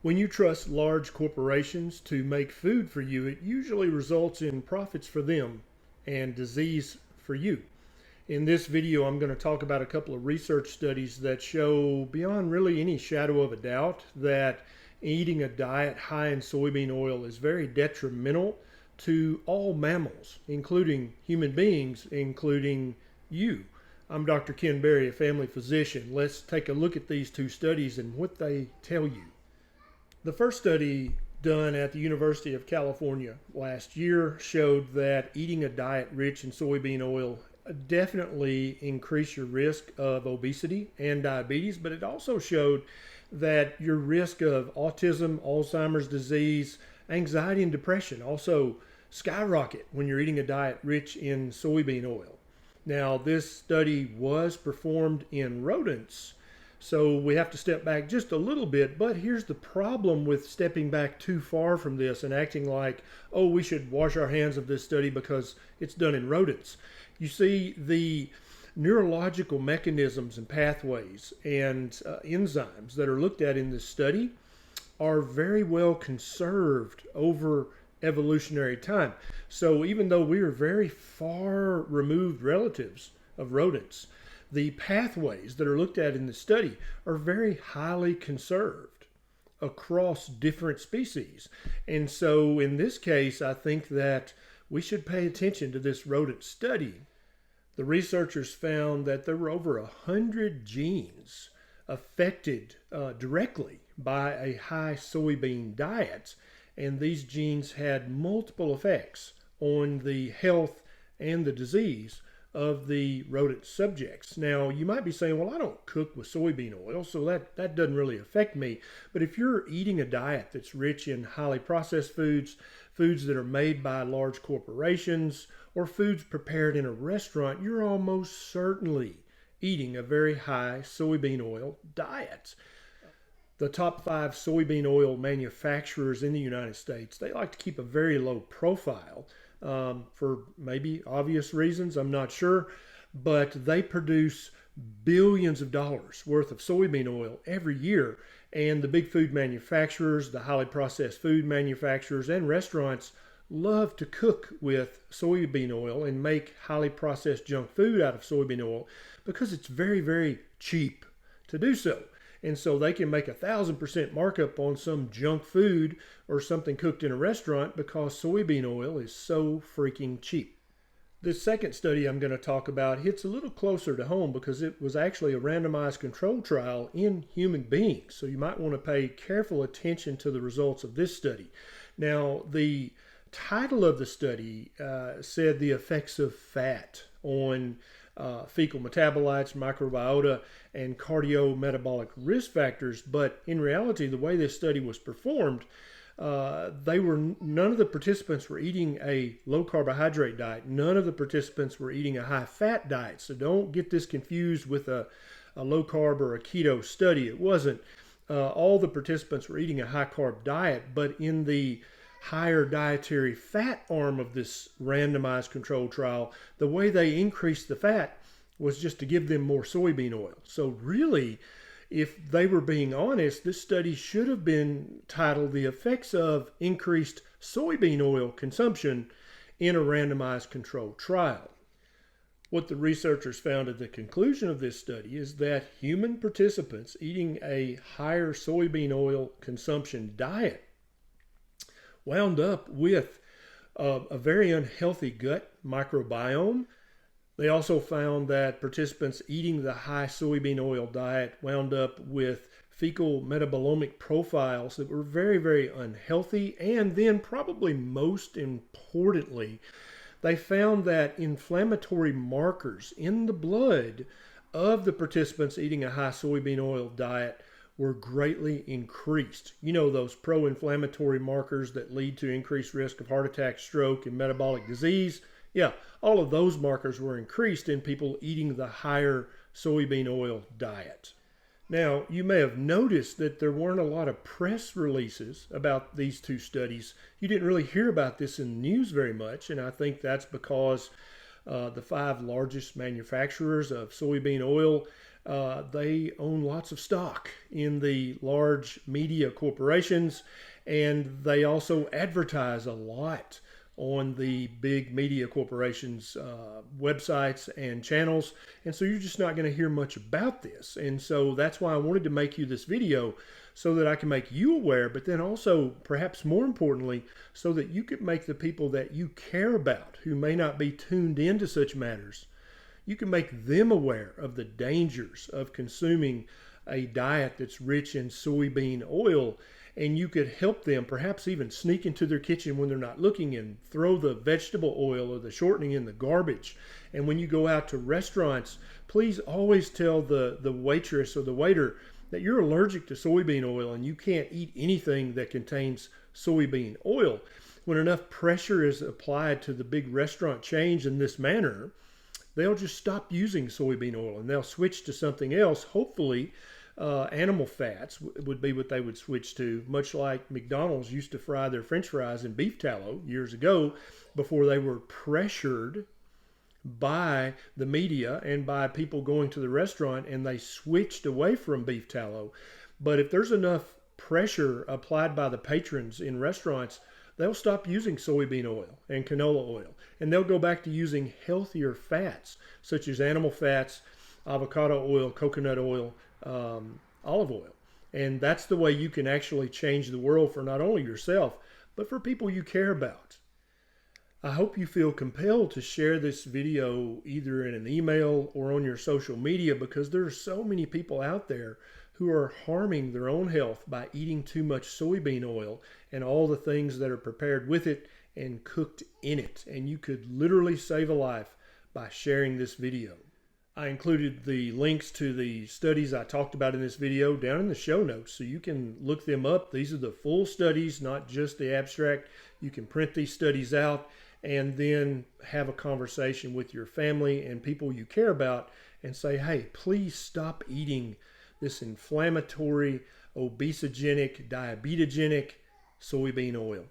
When you trust large corporations to make food for you, it usually results in profits for them and disease for you. In this video, I'm going to talk about a couple of research studies that show beyond really any shadow of a doubt that eating a diet high in soybean oil is very detrimental to all mammals, including human beings, including you. I'm Dr. Ken Berry, a family physician. Let's take a look at these two studies and what they tell you. The first study done at the University of California last year showed that eating a diet rich in soybean oil definitely increased your risk of obesity and diabetes, but it also showed that your risk of autism, Alzheimer's disease, anxiety, and depression also skyrocket when you're eating a diet rich in soybean oil. Now, this study was performed in rodents, so we have to step back just a little bit, but here's the problem with stepping back too far from this and acting like, oh, we should wash our hands of this study because it's done in rodents. You see, the neurological mechanisms and pathways and enzymes that are looked at in this study are very well conserved over evolutionary time. So even though we are very far removed relatives of rodents, the pathways that are looked at in the study are very highly conserved across different species. And so in this case, I think that we should pay attention to this rodent study. The researchers found that there were over 100 genes affected directly by a high soybean diet, and these genes had multiple effects on the health and the disease of the rodent subjects. Now, you might be saying, well, I don't cook with soybean oil, so that doesn't really affect me. But if you're eating a diet that's rich in highly processed foods, foods that are made by large corporations, or foods prepared in a restaurant, you're almost certainly eating a very high soybean oil diet. The top 5 soybean oil manufacturers in the United States, they like to keep a very low profile for maybe obvious reasons, I'm not sure, but they produce billions of dollars worth of soybean oil every year. And the big food manufacturers, the highly processed food manufacturers, and restaurants love to cook with soybean oil and make highly processed junk food out of soybean oil because it's very, very cheap to do so. And so they can make 1,000% markup on some junk food or something cooked in a restaurant because soybean oil is so freaking cheap. The second study I'm going to talk about hits a little closer to home because it was actually a randomized control trial in human beings. So you might want to pay careful attention to the results of this study. Now, the title of the study said the effects of fat on fecal metabolites, microbiota, and cardiometabolic risk factors. But in reality, the way this study was performed, none of the participants were eating a low carbohydrate diet. None of the participants were eating a high fat diet. So don't get this confused with a low carb or a keto study. It wasn't. All the participants were eating a high carb diet, but in the higher dietary fat arm of this randomized control trial, the way they increased the fat was just to give them more soybean oil. So really, if they were being honest, this study should have been titled The Effects of Increased Soybean Oil Consumption in a Randomized Control Trial. What the researchers found at the conclusion of this study is that human participants eating a higher soybean oil consumption diet wound up with a very unhealthy gut microbiome. They also found that participants eating the high soybean oil diet wound up with fecal metabolomic profiles that were very, very unhealthy. And then probably most importantly, they found that inflammatory markers in the blood of the participants eating a high soybean oil diet were greatly increased. You know, those pro-inflammatory markers that lead to increased risk of heart attack, stroke, and metabolic disease. Yeah, all of those markers were increased in people eating the higher soybean oil diet. Now, you may have noticed that there weren't a lot of press releases about these two studies. You didn't really hear about this in the news very much, and I think that's because the 5 largest manufacturers of soybean oil they own lots of stock in the large media corporations, and they also advertise a lot on the big media corporations' websites and channels. And so you're just not going to hear much about this. And so that's why I wanted to make you this video, so that I can make you aware, but then also, perhaps more importantly, so that you could make the people that you care about, who may not be tuned into such matters, you can make them aware of the dangers of consuming a diet that's rich in soybean oil. And you could help them, perhaps even sneak into their kitchen when they're not looking and throw the vegetable oil or the shortening in the garbage. And when you go out to restaurants, please always tell the waitress or the waiter that you're allergic to soybean oil and you can't eat anything that contains soybean oil. When enough pressure is applied to the big restaurant chains in this manner, they'll just stop using soybean oil and they'll switch to something else. Hopefully, animal fats would be what they would switch to, much like McDonald's used to fry their French fries in beef tallow years ago, before they were pressured by the media and by people going to the restaurant, and they switched away from beef tallow. But if there's enough pressure applied by the patrons in restaurants, they'll stop using soybean oil and canola oil, and they'll go back to using healthier fats such as animal fats, avocado oil, coconut oil, olive oil. And that's the way you can actually change the world for not only yourself, but for people you care about. I hope you feel compelled to share this video either in an email or on your social media, because there are so many people out there who are harming their own health by eating too much soybean oil and all the things that are prepared with it and cooked in it. And you could literally save a life by sharing this video. I included the links to the studies I talked about in this video down in the show notes, so you can look them up. These are the full studies, not just the abstract. You can print these studies out and then have a conversation with your family and people you care about and say, hey, please stop eating this inflammatory, obesogenic, diabetogenic soybean oil.